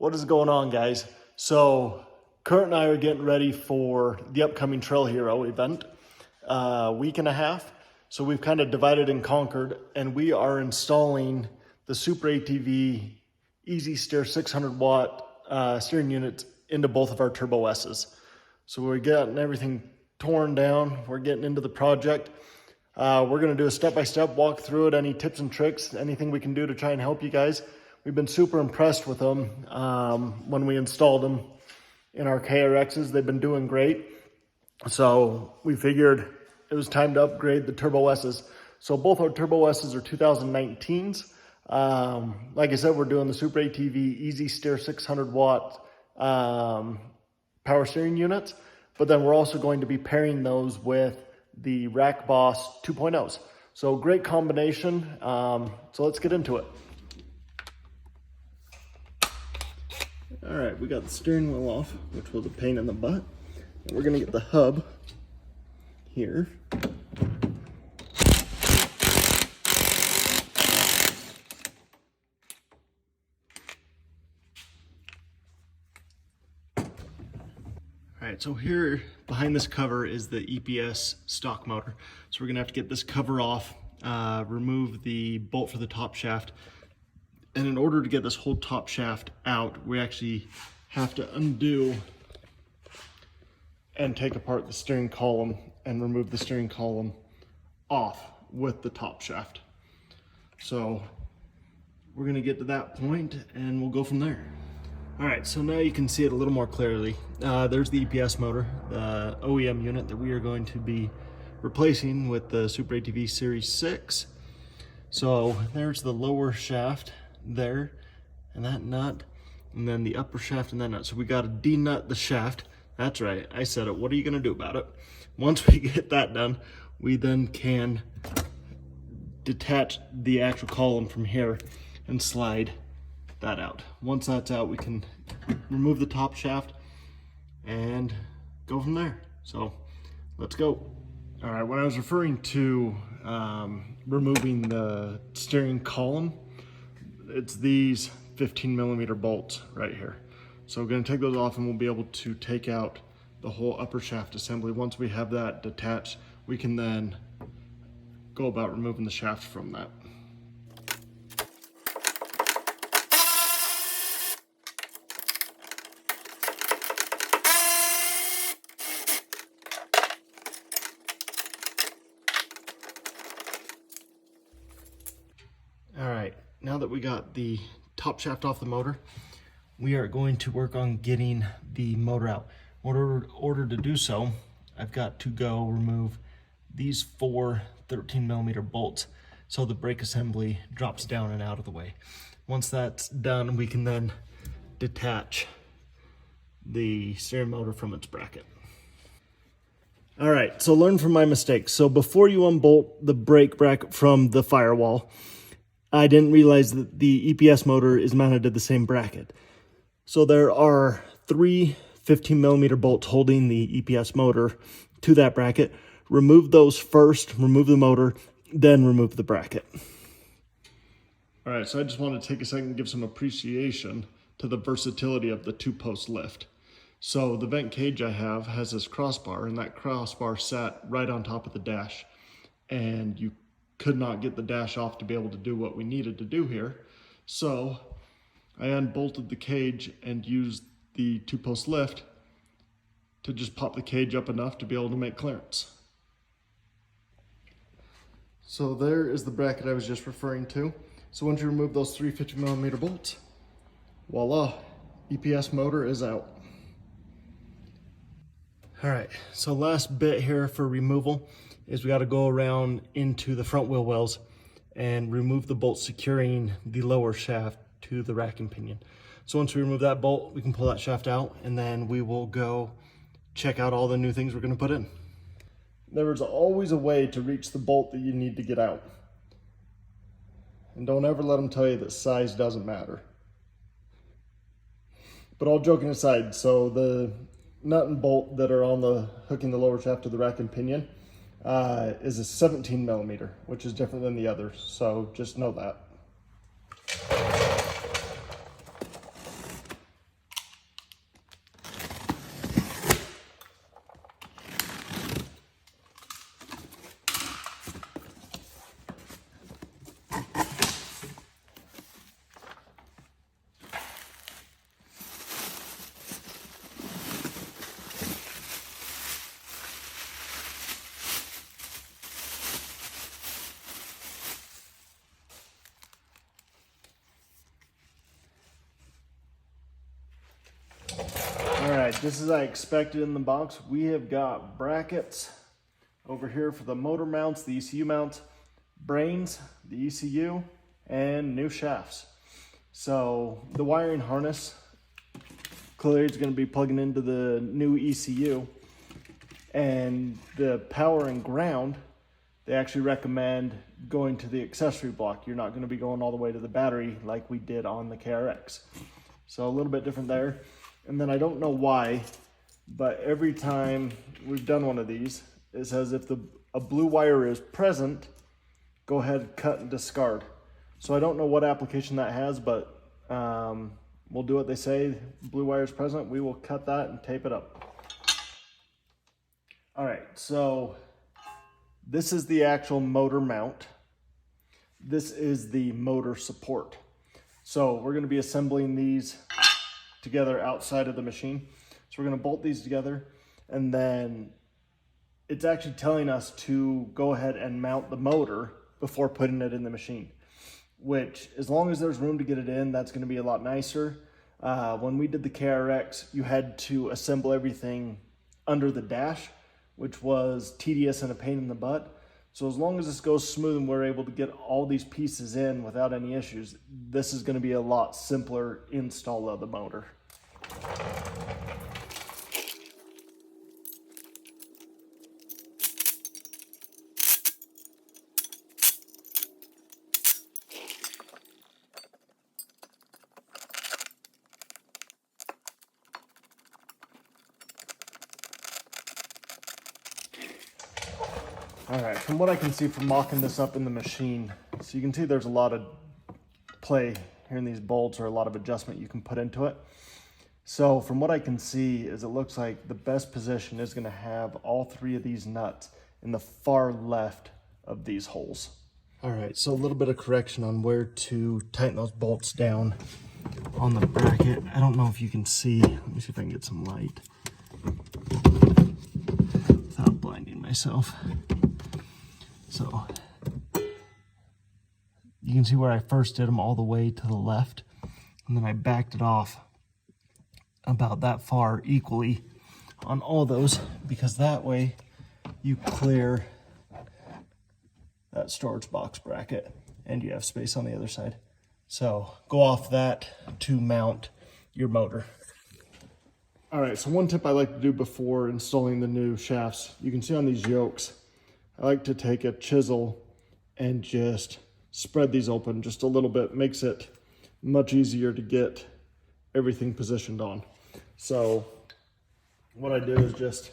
What is going on, guys? So Kurt and I are getting ready for the upcoming Trail Hero event, week and a half. So we've kind of divided and conquered, and we are installing the superatv easy steer 600 watt steering units into both of our Turbo S's. So we're getting everything torn down. We're getting into the project. We're going to do a step-by-step walk through it, any tips and tricks, anything we can do to try and help you guys. We've been super impressed with them when we installed them in our KRXs. They've been doing great. So we figured it was time to upgrade the Turbo S's. So both our Turbo S's are 2019s. Like I said, we're doing the superatv easy steer 600 watt power steering units, but then we're also going to be pairing those with the Rack Boss 2.0s. So great combination. So let's get into it. All right, we got the steering wheel off, which was a pain in the butt. And we're gonna get the hub here. All right, so here behind this cover is the EPS stock motor. So we're gonna have to get this cover off, remove the bolt for the top shaft. And in order to get this whole top shaft out, we actually have to undo and take apart the steering column and remove the steering column off with the top shaft. So we're gonna get to that point and we'll go from there. All right, so now you can see it a little more clearly. There's the EPS motor, the OEM unit that we are going to be replacing with the superatv Series 6. So there's the lower shaft there, and that nut, and then the upper shaft and that nut. So we got to de-nut the shaft. That's right, I said it. What are you gonna do about it? Once we get that done, we then can detach the actual column from here and slide that out. Once that's out, we can remove the top shaft and go from there. So let's go. All right, when I was referring to removing the steering column, it's these 15mm bolts right here. So we're going to take those off and we'll be able to take out the whole upper shaft assembly. Once we have that detached, we can then go about removing the shaft from that. All right, now that we got the top shaft off the motor, we are going to work on getting the motor out. In order to do so, I've got to go remove these 4 13mm bolts so the brake assembly drops down and out of the way. Once that's done, we can then detach the steering motor from its bracket. All right, so learn from my mistakes. So before you unbolt the brake bracket from the firewall, I didn't realize that the EPS motor is mounted to the same bracket. So there are 3 15mm bolts holding the EPS motor to that bracket. Remove those first, remove the motor, then remove the bracket. All right, so I just want to take a second and give some appreciation to the versatility of the 2-post lift. So the vent cage I have has this crossbar, and that crossbar sat right on top of the dash. And you could not get the dash off to be able to do what we needed to do here. So I unbolted the cage and used the 2-post lift to just pop the cage up enough to be able to make clearance. So there is the bracket I was just referring to. So once you remove those 3 50mm bolts, voila, EPS motor is out. All right, so last bit here for removal is we got to go around into the front wheel wells and remove the bolt securing the lower shaft to the rack and pinion. So once we remove that bolt, we can pull that shaft out, and then we will go check out all the new things we're going to put in. There is always a way to reach the bolt that you need to get out. And don't ever let them tell you that size doesn't matter. But all joking aside, so the nut and bolt that are on the hooking the lower shaft to the rack and pinion is a 17mm, which is different than the others. So just know that. just as I expected in the box, we have got brackets over here for the motor mounts, the ECU mounts, brains, the ECU, and new shafts. So the wiring harness, clearly it's going to be plugging into the new ECU, and the power and ground, they actually recommend going to the accessory block. You're not going to be going all the way to the battery like we did on the KRX. So a little bit different there. And then I don't know why, but every time we've done one of these, it says if a blue wire is present, go ahead, cut and discard. So I don't know what application that has, but we'll do what they say. Blue wire is present, we will cut that and tape it up. All right, so this is the actual motor mount. This is the motor support. So we're gonna be assembling these together outside of the machine. So we're gonna bolt these together, and then it's actually telling us to go ahead and mount the motor before putting it in the machine, which, as long as there's room to get it in, that's gonna be a lot nicer. When we did the KRX, you had to assemble everything under the dash, which was tedious and a pain in the butt. So as long as this goes smooth and we're able to get all these pieces in without any issues, this is going to be a lot simpler install of the motor. All right, from what I can see from mocking this up in the machine, so you can see there's a lot of play here in these bolts, or a lot of adjustment you can put into it. So from what I can see is it looks like the best position is going to have all three of these nuts in the far left of these holes. All right, so a little bit of correction on where to tighten those bolts down on the bracket. I don't know if you can see. Let me see if I can get some light without blinding myself. So you can see where I first did them all the way to the left, and then I backed it off about that far equally on all those, because that way you clear that storage box bracket and you have space on the other side. So go off that to mount your motor. All right, so one tip I like to do before installing the new shafts, you can see on these yokes, I like to take a chisel and just spread these open just a little bit. Makes it much easier to get everything positioned on. So what I do is just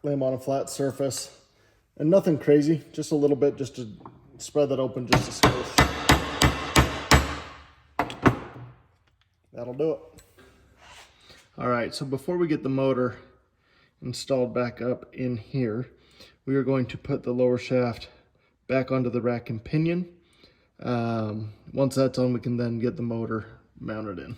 lay them on a flat surface, and nothing crazy, just a little bit, just to spread that open just a squish. That'll do it. All right, so before we get the motor installed back up in here, we are going to put the lower shaft back onto the rack and pinion. Once that's on, we can then get the motor mounted in.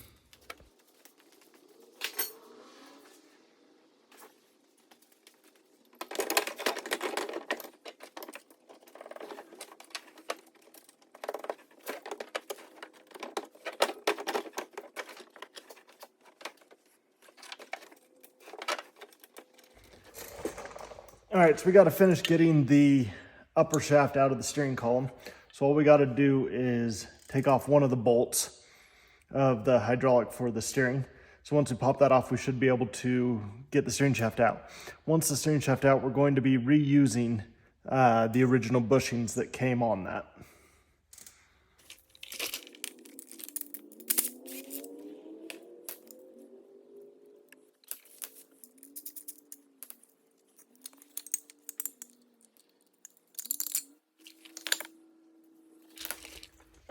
All right, so we got to finish getting the upper shaft out of the steering column. So all we got to do is take off one of the bolts of the hydraulic for the steering. So once we pop that off, we should be able to get the steering shaft out. Once the steering shaft out, we're going to be reusing the original bushings that came on that.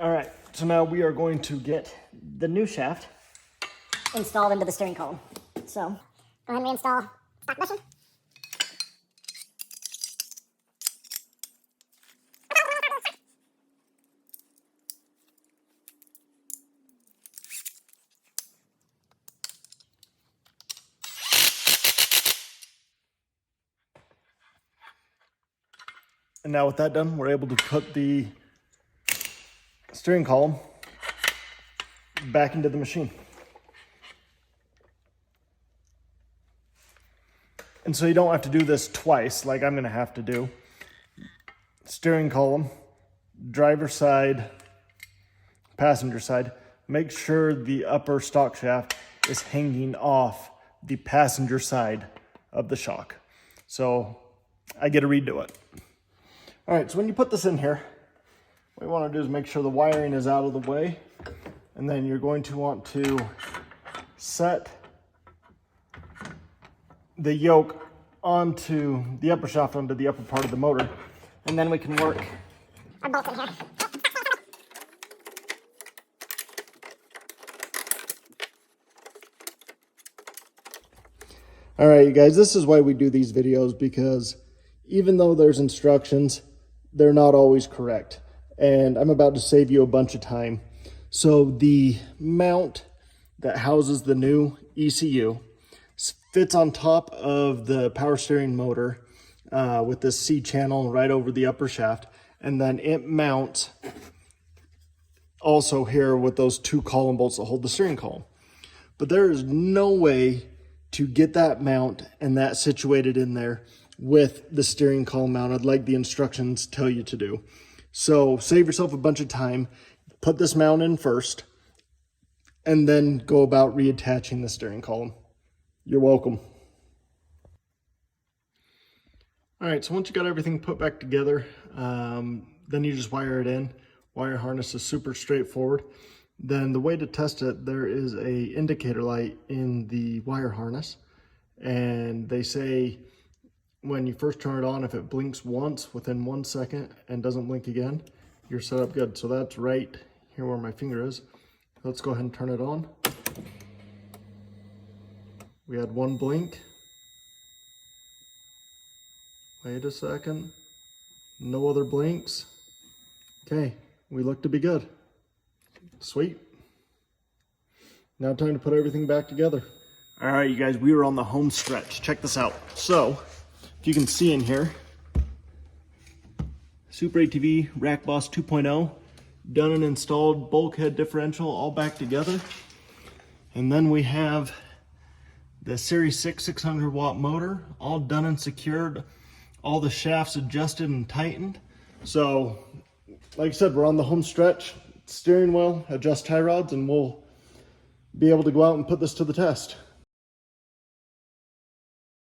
All right, so now we are going to get the new shaft installed into the steering column. So go ahead and reinstall stock bushing. And now with that done, we're able to put the steering column back into the machine. And so you don't have to do this twice like I'm gonna have to do. Steering column, driver side, passenger side. Make sure the upper stock shaft is hanging off the passenger side of the shock. So I get to redo it. All right, so when you put this in here, what you want to do is make sure the wiring is out of the way, and then you're going to want to set the yoke onto the upper shaft, onto the upper part of the motor, and then we can work our bolts in here. All right, you guys, this is why we do these videos, because even though there's instructions, they're not always correct. And I'm about to save you a bunch of time. So the mount that houses the new ECU fits on top of the power steering motor with this C channel right over the upper shaft. And then it mounts also here with those two column bolts that hold the steering column. But there is no way to get that mount and that situated in there with the steering column mounted like the instructions tell you to do. So save yourself a bunch of time, put this mount in first, and then go about reattaching the steering column. You're welcome. All right, so once you got everything put back together, then you just wire it in. Wire harness is super straightforward. Then the way to test it, there is a indicator light in the wire harness, and they say when you first turn it on, if it blinks once within 1 second and doesn't blink again, you're set up good. So that's right here where my finger is. Let's go ahead and turn it on. We had one blink. Wait a second. No other blinks. Okay, we look to be good. Sweet. Now time to put everything back together. All right, you guys, we were on the home stretch. Check this out. So, if you can see in here, superatv Rack Boss 2.0, done and installed, bulkhead differential all back together. And then we have the Series 6 600 watt motor, all done and secured, all the shafts adjusted and tightened. So, like I said, we're on the home stretch. Steering wheel, adjust tie rods, and we'll be able to go out and put this to the test.